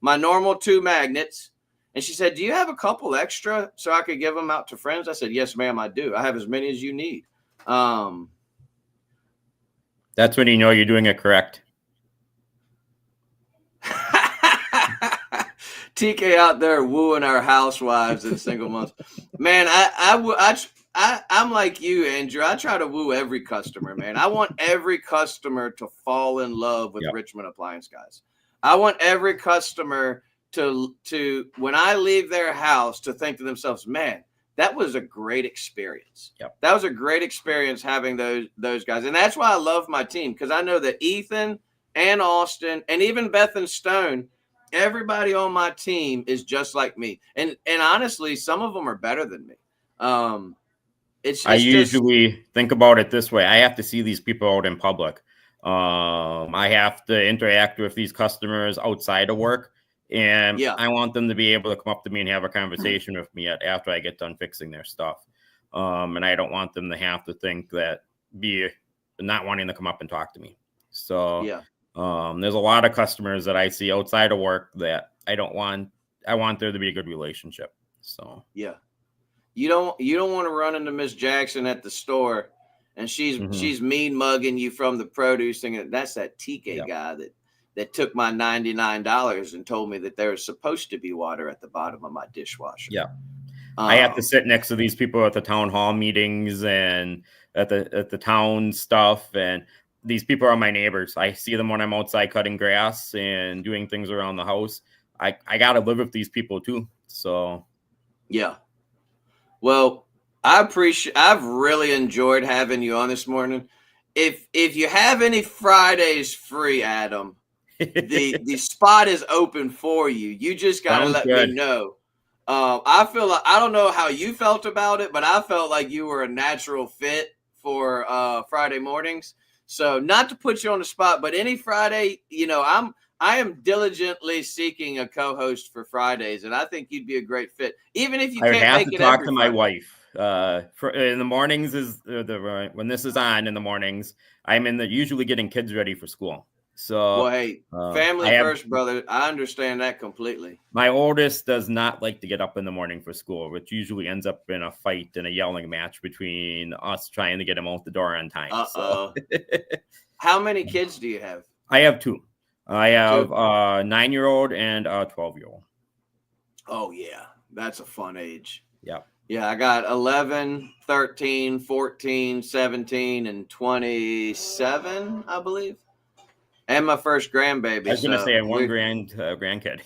my normal 2 magnets. And she said, "Do you have a couple extra so I could give them out to friends?" I said, "Yes, ma'am, I do. I have as many as you need." That's when you know you're doing it correct. TK out there wooing our housewives and single moms. Man, I'm like you, Andrew. I try to woo every customer, man. I want every customer to fall in love with Richmond Appliance Guys. I want every customer to when I leave their house to think to themselves, man, that was a great experience. That was a great experience having those guys. And that's why I love my team, because I know that Ethan and Austin and even Beth and Stone, everybody on my team is just like me. And honestly, some of them are better than me. I usually think about it this way. I have to see these people out in public. I have to interact with these customers outside of work. And I want them to be able to come up to me and have a conversation with me after I get done fixing their stuff. And I don't want them to have to think that be not wanting to come up and talk to me. So there's a lot of customers that I see outside of work that I want there to be a good relationship. So you don't want to run into Miss Jackson at the store and she's mean mugging you from the produce thing. That's that TK guy that took my $99 and told me that there was supposed to be water at the bottom of my dishwasher. I have to sit next to these people at the town hall meetings and at the town stuff. And these people are my neighbors. I see them when I'm outside cutting grass and doing things around the house. I got to live with these people too. So, well, I've really enjoyed having you on this morning. If you have any Fridays free, Adam, the spot is open for you. You just got to let me know. I feel like, I don't know how you felt about it, but I felt like you were a natural fit for Friday mornings. So not to put you on the spot, but any Friday, I am diligently seeking a co-host for Fridays, and I think you'd be a great fit. Even if you can't make it every Friday. I have to talk to my wife. In the mornings when this is on in the mornings, I'm usually getting kids ready for school. So, well, hey, family first, brother. I understand that completely. My oldest does not like to get up in the morning for school, which usually ends up in a fight and a yelling match between us trying to get him out the door on time. So. How many kids do you have? I have two. I have a 9-year-old and a 12-year-old. Oh, yeah. That's a fun age. Yeah, I got 11, 13, 14, 17, and 27, I believe. And my first grandbaby. I was going to say one grandkid.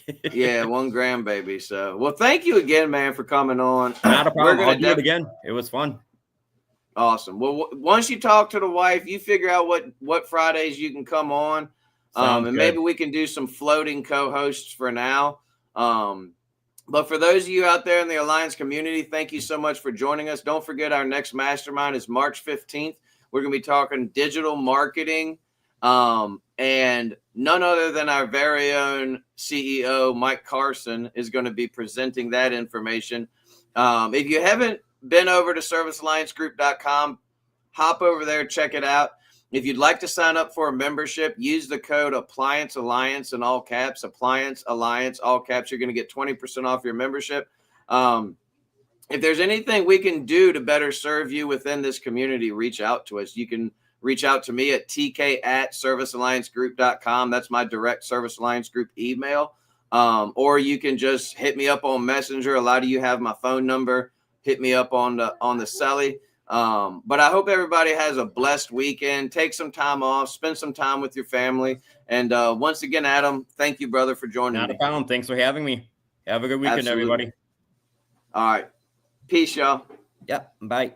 One grandbaby. So, well, thank you again, man, for coming on. Not a problem. I'll do it again. It was fun. Awesome. Well, once you talk to the wife, you figure out what Fridays you can come on. And maybe we can do some floating co-hosts for now. But for those of you out there in the Alliance community, thank you so much for joining us. Don't forget our next mastermind is March 15th. We're going to be talking digital marketing. And none other than our very own CEO, Mike Carson, is going to be presenting that information. If you haven't been over to servicealliancegroup.com, hop over there, check it out. If you'd like to sign up for a membership, use the code Appliance Alliance in all caps, Appliance Alliance, all caps. You're going to get 20% off your membership. If there's anything we can do to better serve you within this community, reach out to us. You can reach out to me at tk@servicealliancegroup.com. That's my direct Service Alliance Group email. Or you can just hit me up on Messenger. A lot of you have my phone number. Hit me up on the celly. But I hope everybody has a blessed weekend. Take some time off, spend some time with your family. And once again, Adam, thank you, brother, for joining me. Not a problem. Thanks for having me. Have a good weekend, everybody. All right. Peace, y'all. Yep. Bye.